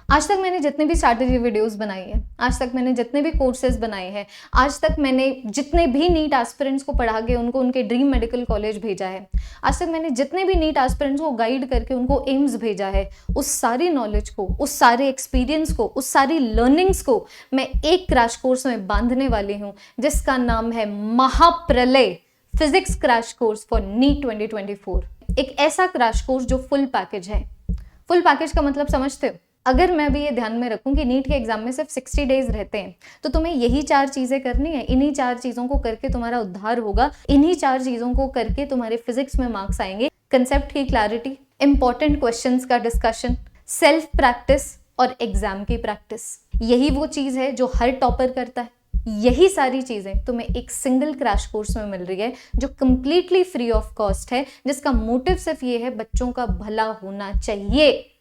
आज तक मैंने जितने भी स्ट्रैटेजी वीडियोस बनाई है, आज तक मैंने जितने भी कोर्सेज बनाए हैं, आज तक मैंने जितने भी नीट एस्पिरेंट्स को पढ़ा के उनको उनके ड्रीम मेडिकल कॉलेज भेजा है, आज तक मैंने जितने भी नीट एस्पिरेंट्स को गाइड करके उनको एम्स भेजा है, उस सारी नॉलेज को, उस सारे एक्सपीरियंस को, उस सारी लर्निंग्स को मैं एक क्रैश कोर्स में बांधने वाली हूँ, जिसका नाम है Mahapralay physics crash course for NEET 2024। एक ऐसा क्रैश कोर्स जो फुल पैकेज है। फुल पैकेज का मतलब समझते हो? अगर मैं भी ये ध्यान में रखूं कि नीट के एग्जाम में सिर्फ 60 डेज रहते हैं, तो तुम्हें यही 4 चीजें करनी है। इन्हीं 4 चीजों को करके तुम्हारा उद्धार होगा। इन्हीं 4 चीजों को करके तुम्हारे फिजिक्स में मार्क्स आएंगे। कंसेप्ट की क्लैरिटी, इंपॉर्टेंट क्वेश्चंस का डिस्कशन, सेल्फ प्रैक्टिस और एग्जाम की प्रैक्टिस। यही वो चीज है जो हर टॉपर करता है। यही सारी चीजें तुम्हें एक सिंगल क्रैश कोर्स में मिल रही है, जो कंप्लीटली फ्री ऑफ कॉस्ट है, जिसका मोटिव सिर्फ ये है बच्चों का भला होना चाहिए।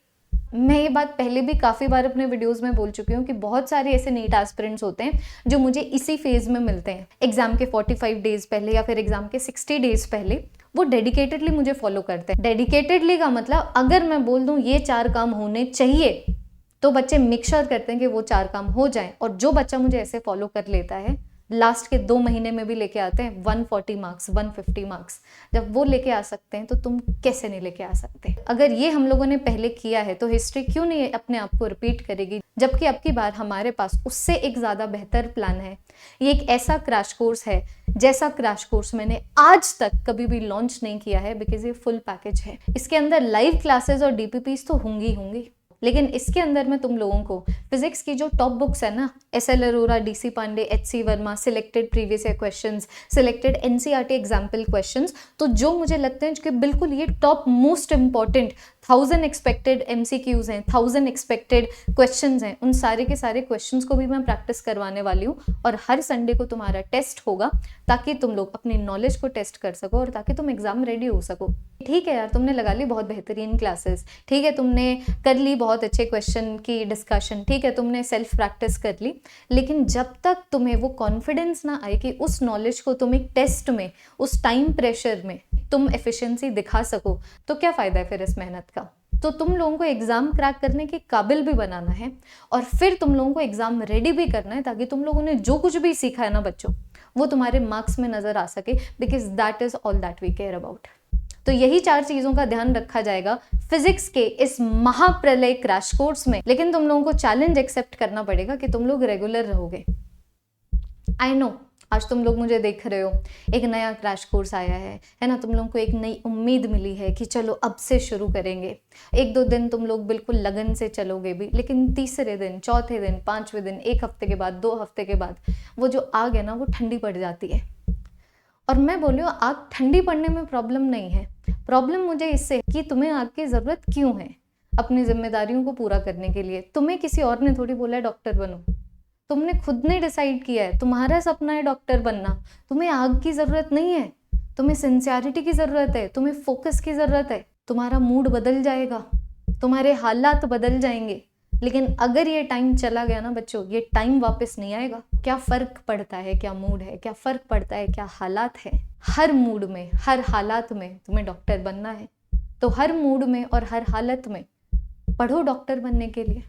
मैं ये बात पहले भी काफ़ी बार अपने वीडियोस में बोल चुकी हूँ कि बहुत सारे ऐसे नीट एस्पिरेंट्स होते हैं जो मुझे इसी फेज में मिलते हैं, एग्जाम के 45 डेज पहले या फिर एग्जाम के 60 डेज पहले। वो डेडिकेटेडली मुझे फॉलो करते हैं। डेडिकेटेडली का मतलब अगर मैं बोल दूँ ये 4 काम होने चाहिए, तो बच्चे मेक श्योर करते हैं कि वो 4 काम हो जाएं। और जो बच्चा मुझे ऐसे फॉलो कर लेता है, लास्ट के 2 महीने में भी लेके आते हैं 140 मार्क्स, 150 मार्क्स। जब वो लेके आ सकते हैं तो तुम कैसे नहीं लेके आ सकते? अगर ये हम लोगों ने पहले किया है तो हिस्ट्री क्यों नहीं अपने आप को रिपीट करेगी? जबकि अब की बार हमारे पास उससे एक ज़्यादा बेहतर प्लान है। ये एक ऐसा क्रैश कोर्स है जैसा क्रैश कोर्स मैंने आज तक कभी भी लॉन्च नहीं किया है, बिकॉज ये फुल पैकेज है। इसके अंदर लाइव क्लासेस और डीपीपीस तो होंगी, लेकिन इसके अंदर में तुम लोगों को फिजिक्स की जो टॉप बुक्स है ना, S L. Arora, D C. Pande, H C. Verma, selected previous year questions, selected NCERT example questions, तो जो मुझे लगते हैं कि बिल्कुल ये top most important 1000 expected MCQs हैं, 1000 एक्सपेक्टेड क्वेश्चंस हैं, उन सारे के सारे क्वेश्चंस को भी मैं प्रैक्टिस करवाने वाली हूँ। और हर संडे को तुम्हारा टेस्ट होगा, ताकि तुम लोग अपनी नॉलेज को टेस्ट कर सको और ताकि तुम एग्जाम रेडी हो सको। ठीक है यार, तुमने लगा ली बहुत बेहतरीन क्लासेस, ठीक है, तुमने कर ली बहुत अच्छे क्वेश्चन की डिस्कशन, ठीक है, तुमने सेल्फ प्रैक्टिस कर ली, लेकिन जब तक तुम्हें वो कॉन्फिडेंस ना आए कि उस नॉलेज को तुम एक टेस्ट में, उस टाइम प्रेशर में तुम एफिशिएंसी दिखा सको, तो क्या फ़ायदा है फिर इस मेहनत का? तो तुम लोगों को एग्ज़ाम क्रैक करने के काबिल भी बनाना है और फिर तुम लोगों को एग्ज़ाम रेडी भी करना है, ताकि तुम लोगों ने जो कुछ भी सीखा है ना बच्चों, वो तुम्हारे मार्क्स में नज़र आ सके, because that is all that we care about. तो यही 4 चीज़ों का ध्यान रखा जाएगा फिजिक्स के इस महाप्रलय क्रैश कोर्स में। लेकिन तुम लोगों को चैलेंज एक्सेप्ट करना पड़ेगा कि तुम लोग रेगुलर रहोगे। आई नो आज तुम लोग मुझे देख रहे हो, एक नया क्रैश कोर्स आया है ना, तुम लोगों को एक नई उम्मीद मिली है कि चलो अब से शुरू करेंगे। 1-2 दिन तुम लोग बिल्कुल लगन से चलोगे भी, लेकिन तीसरे दिन, चौथे दिन, 5वें दिन, 1 हफ्ते के बाद, 2 हफ्ते के बाद वो जो आग है ना, वो ठंडी पड़ जाती है। और मैं बोल रही हूँ, आग ठंडी पड़ने में प्रॉब्लम नहीं है, प्रॉब्लम मुझे इससे कि तुम्हें आग की ज़रूरत क्यों है अपनी जिम्मेदारियों को पूरा करने के लिए। तुम्हें किसी और ने थोड़ी बोला है डॉक्टर बनो, तुमने खुद ने डिसाइड किया है, तुम्हारा सपना है डॉक्टर बनना। तुम्हें आग की ज़रूरत नहीं है, तुम्हें सिंसियरिटी की ज़रूरत है, तुम्हें फोकस की ज़रूरत है। तुम्हारा मूड बदल जाएगा, तुम्हारे हालात बदल जाएंगे, लेकिन अगर ये टाइम चला गया ना बच्चों, ये टाइम वापस नहीं आएगा। क्या फ़र्क पड़ता है क्या मूड है, क्या फ़र्क पड़ता है क्या हालात है? हर मूड में, हर हालात में तुम्हें डॉक्टर बनना है, तो हर मूड में और हर हालत में पढ़ो डॉक्टर बनने के लिए।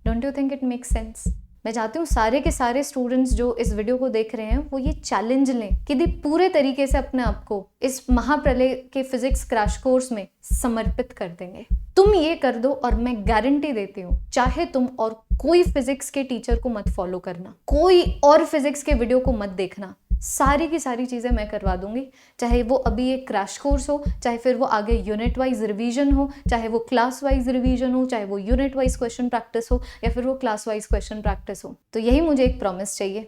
Don't you think it makes sense? मैं चाहती हूँ सारे के सारे स्टूडेंट्स जो इस वीडियो को देख रहे हैं, वो ये चैलेंज लें कि पूरे तरीके से अपने आप को इस महाप्रलय के फिजिक्स क्रैश कोर्स में समर्पित कर देंगे। तुम ये कर दो और मैं गारंटी देती हूँ, चाहे तुम और कोई फिजिक्स के टीचर को मत फॉलो करना, कोई और फिजिक्स के वीडियो को मत देखना, सारी की सारी चीज़ें मैं करवा दूंगी। चाहे वो अभी एक क्रैश कोर्स हो, चाहे फिर वो आगे यूनिट वाइज रिवीजन हो, चाहे वो क्लास वाइज रिवीजन हो, चाहे वो यूनिट वाइज क्वेश्चन प्रैक्टिस हो, या फिर वो क्लास वाइज क्वेश्चन प्रैक्टिस हो। तो यही मुझे एक प्रॉमिस चाहिए।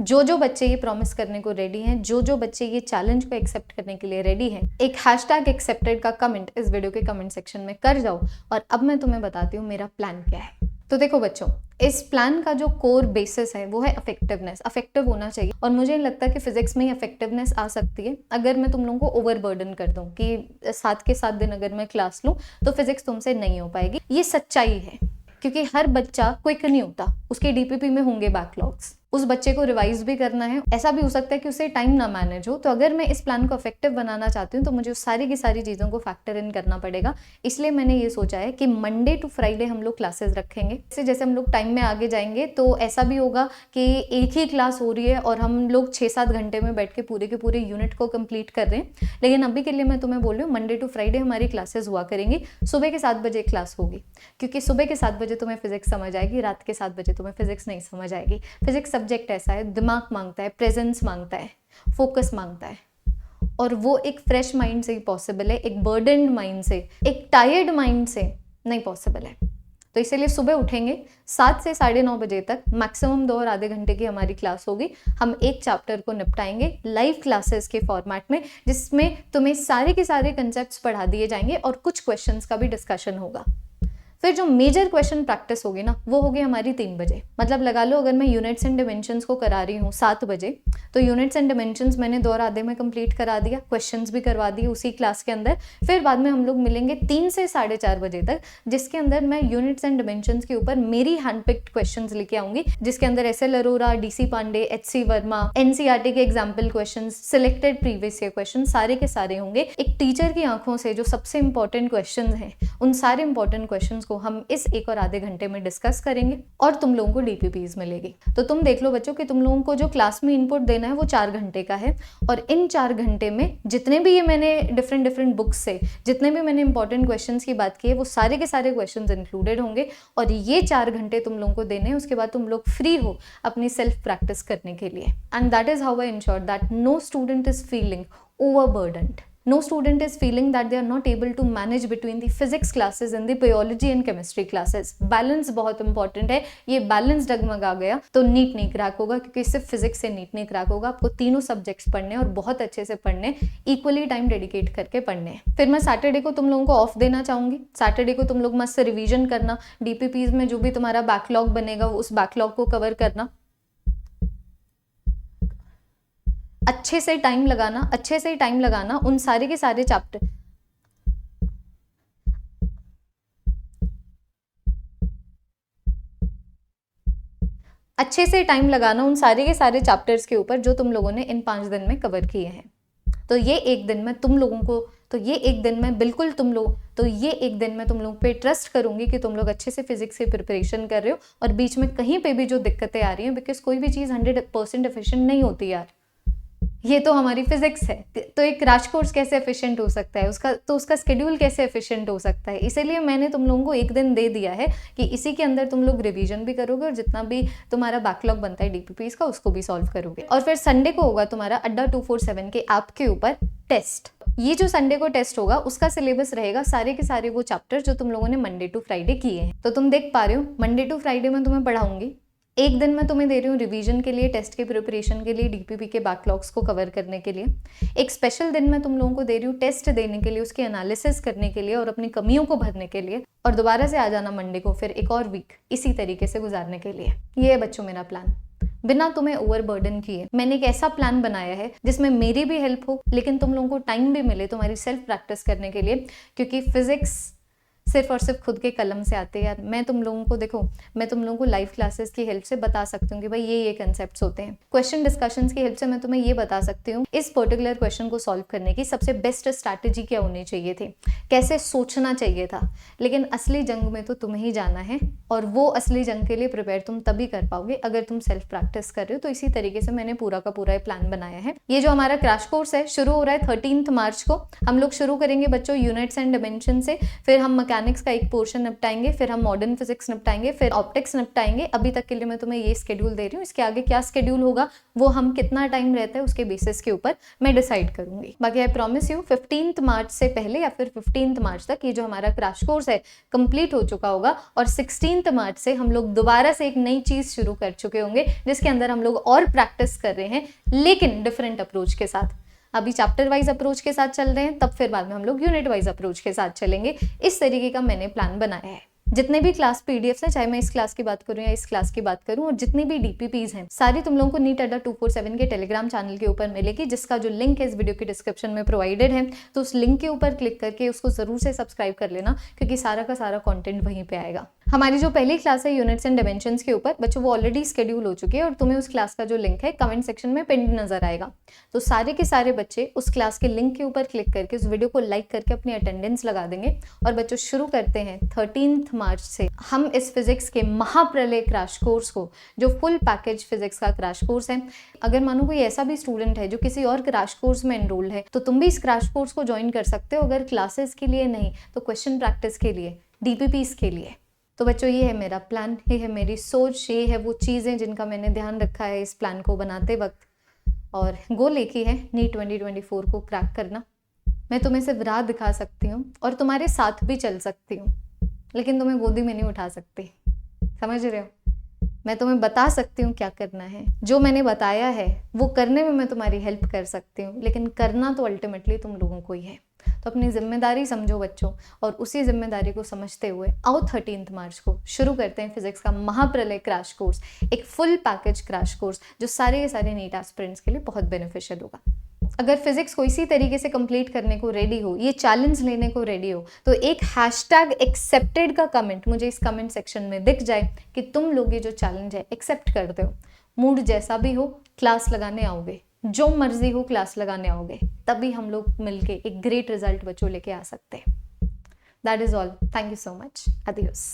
जो बच्चे ये प्रॉमिस करने को रेडी हैं, जो बच्चे ये चैलेंज को एक्सेप्ट करने के लिए रेडी हैं, एक #एक्सेप्टेड का कमेंट इस वीडियो के कमेंट सेक्शन में कर जाओ। और अब मैं तुम्हें बताती हूँ मेरा प्लान क्या है। तो देखो बच्चों, इस प्लान का जो कोर बेसिस है वो है अफेक्टिवनेस। अफेक्टिव होना चाहिए, और मुझे नहीं लगता कि फिजिक्स में ही अफेक्टिवनेस आ सकती है अगर मैं तुम लोगों को ओवरबर्डन कर दूं कि 7 के 7 दिन अगर मैं क्लास लूं तो फिजिक्स तुमसे नहीं हो पाएगी। ये सच्चाई है, क्योंकि हर बच्चा क्विक नहीं होता, उसके डीपीपी में होंगे बैकलॉग्स। उस बच्चे को रिवाइज भी करना है, ऐसा भी हो सकता है कि उसे टाइम ना मैनेज हो। तो अगर मैं इस प्लान को इफेक्टिव बनाना चाहती हूँ तो मुझे उस सारी की सारी चीज़ों को फैक्टर इन करना पड़ेगा। इसलिए मैंने ये सोचा है कि मंडे टू फ्राइडे हम लोग क्लासेस रखेंगे। जैसे हम लोग टाइम में आगे जाएंगे तो ऐसा भी होगा कि एक ही क्लास हो रही है और हम लोग 6-7 घंटे में बैठ के पूरे यूनिट को कंप्लीट कर रहे हैं। लेकिन अभी के लिए मैं तुम्हें बोल रही हूँ मंडे टू फ्राइडे हमारी क्लासेस हुआ करेंगी। सुबह के 7 बजे क्लास होगी, क्योंकि सुबह के 7 बजे तुम्हें फिजिक्स समझ आएगी, रात के 7 बजे तुम्हें फिजिक्स नहीं समझ आएगी। फिजिक्स सब्जेक्ट ऐसा है, दिमाग मांगता है, प्रेजेंस मांगता है, फोकस मांगता है, और वो एक फ्रेश माइंड से ही पॉसिबल है, एक बर्डन्ड माइंड से, एक टायर्ड माइंड से नहीं पॉसिबल है। तो इसीलिए सुबह उठेंगे 7 से 9:30 बजे तक, मैक्सिमम 2 और आधे घंटे की हमारी क्लास होगी। हम एक चैप्टर को निपटाएंगे लाइव क्लासेस के फॉर्मेट में, जिसमें तुम्हें सारे के सारे कंसेप्ट्स पढ़ा दिए जाएंगे और कुछ क्वेश्चंस का भी डिस्कशन होगा। फिर जो मेजर क्वेश्चन प्रैक्टिस होगी ना, वो होगी हमारी 3 बजे। मतलब लगा लो अगर मैं यूनिट्स एंड डिमेंशंस को करा रही हूँ 7 बजे, तो यूनिट्स एंड डिमेंशंस मैंने 2 और आधे में कंप्लीट करा दिया, क्वेश्चंस भी करवा दिए उसी क्लास के अंदर। फिर बाद में हम लोग मिलेंगे 3 से 4:30 बजे तक, जिसके अंदर मैं यूनिट्स एंड डिमेंशंस के ऊपर मेरी हैंडपिक्ड क्वेश्चंस लेके आऊंगी, जिसके अंदर SL Arora, DC Pande, HC Verma, NCERT के example question, selected previous year question सारे के सारे होंगे। एक टीचर की आंखों से जो सबसे इंपॉर्टेंट क्वेश्चन हैं, उन सारे इंपॉर्टेंट क्वेश्चन को हम इस 1 और आधे घंटे में डिस्कस करेंगे और तुम लोगों को DPPs मिलेगी। तो तुम देख लो बच्चों कि तुम लोगों को जो क्लास में इनपुट देना है वो 4 घंटे का है, और इन 4 घंटे में जितने भी ये मैंने डिफरेंट बुक्स से जितने भी मैंने इंपॉर्टेंट क्वेश्चंस की बात की है, वो सारे के सारे क्वेश्चंस इंक्लूडेड होंगे, और ये 4 घंटे तुम लोगों को देने हैं। उसके बाद तुम लोग फ्री हो अपनी सेल्फ प्रैक्टिस करने के लिए। And that is how I ensure that no student is feeling overburdened. No student is feeling that they are not able to manage between the physics classes and the biology and chemistry classes. Balance बहुत important है। ये balance डगमगा गया तो NEET नहीं crack होगा, क्योंकि सिर्फ फिजिक्स से नीट नहीं क्रैक होगा। आपको तीनों सब्जेक्ट्स पढ़ने और बहुत अच्छे से पढ़ने, इक्वली टाइम डेडिकेट करके पढ़ने। फिर मैं सैटरडे को तुम लोगों को ऑफ देना चाहूंगी। सैटरडे को तुम लोग मस्त से रिविजन करना, DPPs में जो भी तुम्हारा बैकलॉग बनेगा उस बैकलॉग को कवर करना, अच्छे से टाइम लगाना उन सारे के सारे चैप्टर, अच्छे से टाइम लगाना उन सारे के सारे चैप्टर्स के ऊपर जो तुम लोगों ने इन 5 दिन में कवर किए हैं। तो ये एक दिन में तुम लोगों को, तो ये एक दिन में बिल्कुल तुम लोग, तो ये एक दिन में तुम लोग पे ट्रस्ट करूंगी कि तुम लोग अच्छे से फिजिक्स की प्रिपरेशन कर रहे हो, और बीच में कहीं पे भी जो दिक्कतें आ रही हैं, बिकॉज कोई भी चीज़ 100% एफिशिएंट नहीं होती यार, ये तो हमारी फिजिक्स है। तो एक क्रैश कोर्स कैसे एफिशिएंट हो सकता है, उसका स्केड्यूल कैसे एफिशिएंट हो सकता है। इसीलिए मैंने तुम लोगों को एक दिन दे दिया है कि इसी के अंदर तुम लोग रिवीजन भी करोगे और जितना भी तुम्हारा बैकलॉग बनता है DPPs का उसको भी सॉल्व करोगे। और फिर संडे को होगा तुम्हारा अड्डा 247 के ऐप के ऊपर टेस्ट। ये जो संडे को टेस्ट होगा उसका सिलेबस रहेगा सारे के सारे वो चैप्टर जो तुम लोगों ने मंडे टू फ्राइडे किए हैं। तो तुम देख पा रहे हो मंडे टू फ्राइडे में तुम्हें पढ़ाऊंगी, एक दिन मैं तुम्हें दे रही हूँ रिवीजन के लिए, टेस्ट के प्रिपरेशन के लिए, DPP के बैकलॉग्स को कवर करने के लिए। एक स्पेशल दिन मैं तुम लोगों को दे रही हूँ टेस्ट देने के लिए, उसके एनालिसिस करने के लिए और अपनी कमियों को भरने के लिए, और दोबारा से आ जाना मंडे को फिर एक और वीक इसी तरीके से गुजारने के लिए। ये है बच्चों मेरा प्लान, बिना तुम्हें ओवरबर्डन किए। मैंने एक ऐसा प्लान बनाया है जिसमें मेरी भी हेल्प हो, लेकिन तुम लोगों को टाइम भी मिले तुम्हारी सेल्फ प्रैक्टिस करने के लिए, क्योंकि फिजिक्स सिर्फ और सिर्फ खुद के कलम से आते हैं यार। मैं तुम लोगों को देखो, मैं तुम लोगों को लाइव क्लासेस की हेल्प से बता सकती हूँ कि भाई ये कंसेप्ट्स होते हैं। क्वेश्चन डिस्कशंस की हेल्प से मैं तुम्हें ये बता सकती हूँ इस पर्टिकुलर क्वेश्चन को सॉल्व करने की सबसे बेस्ट स्ट्रैटेजी क्या होनी चाहिए थी, कैसे सोचना चाहिए था। लेकिन असली जंग में तो तुम्हें ही जाना है, और वो असली जंग के लिए प्रिपेयर तुम तभी कर पाओगे अगर तुम सेल्फ प्रैक्टिस कर रहे हो। तो इसी तरीके से मैंने पूरा का पूरा प्लान बनाया है। ये जो हमारा क्रैश कोर्स है शुरू हो रहा है 13 मार्च को। हम लोग शुरू करेंगे बच्चों यूनिट्स एंड डिमेंशन से, फिर हम मैकेनिक्स का एक पोर्शन निपटाएंगे, फिर हम मॉडर्न फिजिक्स निपटाएंगे, फिर ऑप्टिक्स निपटाएंगे। अभी तक के लिए मैं तुम्हें ये स्केड्यूल दे रही हूँ, इसके आगे क्या स्केड्यूल होगा वो हम कितना टाइम रहता है उसके बेसिस के ऊपर मैं डिसाइड करूंगी। बाकी आई प्रॉमिस यू 15 मार्च से पहले या फिर 15 मार्च तक ये जो हमारा क्रैश कोर्स है कंप्लीट हो चुका होगा, और 16 मार्च से हम लोग दोबारा से एक नई चीज शुरू कर चुके होंगे जिसके अंदर हम लोग और प्रैक्टिस कर रहे हैं, लेकिन डिफरेंट अप्रोच के साथ। अभी चैप्टर वाइज अप्रोच के साथ चल रहे हैं, तब फिर बाद में हम लोग यूनिट वाइज अप्रोच के साथ चलेंगे। इस तरीके का मैंने प्लान बनाया है। जितने भी क्लास पीडीएफ्स हैं, चाहे मैं इस क्लास की बात करूं या इस क्लास की बात करूं, और जितनी भी DPPs हैं सारी तुम लोगों को नीट अड्डा 247 के टेलीग्राम चैनल के ऊपर मिलेगी, जिसका जो लिंक है इस वीडियो के डिस्क्रिप्शन में प्रोवाइडेड है। तो उस लिंक के ऊपर क्लिक करके उसको जरूर से सब्सक्राइब कर लेना, क्योंकि सारा का सारा कंटेंट वहीं पे आएगा। हमारी जो पहली क्लास है यूनिट्स एंड डिमेंशंस के ऊपर, बच्चों वो ऑलरेडी शेड्यूल हो चुकी है और तुम्हें उस क्लास का जो लिंक है कमेंट सेक्शन में पिन नजर आएगा। तो सारे के सारे बच्चे उस क्लास के लिंक के ऊपर क्लिक करके उस वीडियो को लाइक करके अपनी अटेंडेंस लगा देंगे। और बच्चों शुरू करते हैं 13 मार्च से हम इस फिजिक्स के महाप्रलय क्रैश कोर्स को, जो फुल पैकेज फिजिक्स का क्रैश कोर्स है। अगर मानो कोई ऐसा भी स्टूडेंट है जो किसी और क्रैश कोर्स में एनरोल्ड है तो तुम भी इस क्रैश कोर्स को ज्वाइन कर सकते हो, अगर क्लासेस के लिए नहीं तो क्वेश्चन प्रैक्टिस के लिए, डीपीपीस के लिए। तो बच्चों ये है मेरा प्लान, ये है मेरी सोच, ये है वो चीज़ें जिनका मैंने ध्यान रखा है इस प्लान को बनाते वक्त। और गोल एक ही है, नीट 2024 को क्रैक करना। मैं तुम्हें सिर्फ राह दिखा सकती हूँ और तुम्हारे साथ भी चल सकती हूँ, लेकिन तुम्हें गोदी में नहीं उठा सकती, समझ रहे हो। मैं तुम्हें बता सकती हूँ क्या करना है, जो मैंने बताया है वो करने में मैं तुम्हारी हेल्प कर सकती हूँ, लेकिन करना तो अल्टीमेटली तुम लोगों को ही है। तो अपनी जिम्मेदारी समझो बच्चों, और उसी जिम्मेदारी को समझते हुए आओ 13 मार्च को शुरू करते हैं फिजिक्स का महाप्रलय क्रैश कोर्स, एक फुल पैकेज क्रैश कोर्स जो सारे के सारे नीट एस्पिरेंट्स के लिए बहुत बेनिफिशियल होगा। अगर फिजिक्स को इसी तरीके से कंप्लीट करने को रेडी हो, ये चैलेंज लेने को रेडी हो, तो एक हैशटैग एक्सेप्टेड का कमेंट मुझे इस कमेंट सेक्शन में दिख जाए कि तुम लोग ये जो चैलेंज है एक्सेप्ट करते हो। मूड जैसा भी हो क्लास लगाने आओगे, जो मर्जी हो क्लास लगाने आओगे, तभी हम लोग मिलके एक ग्रेट रिजल्ट बच्चों लेके आ सकते हैं। That is all, thank you so much, adios.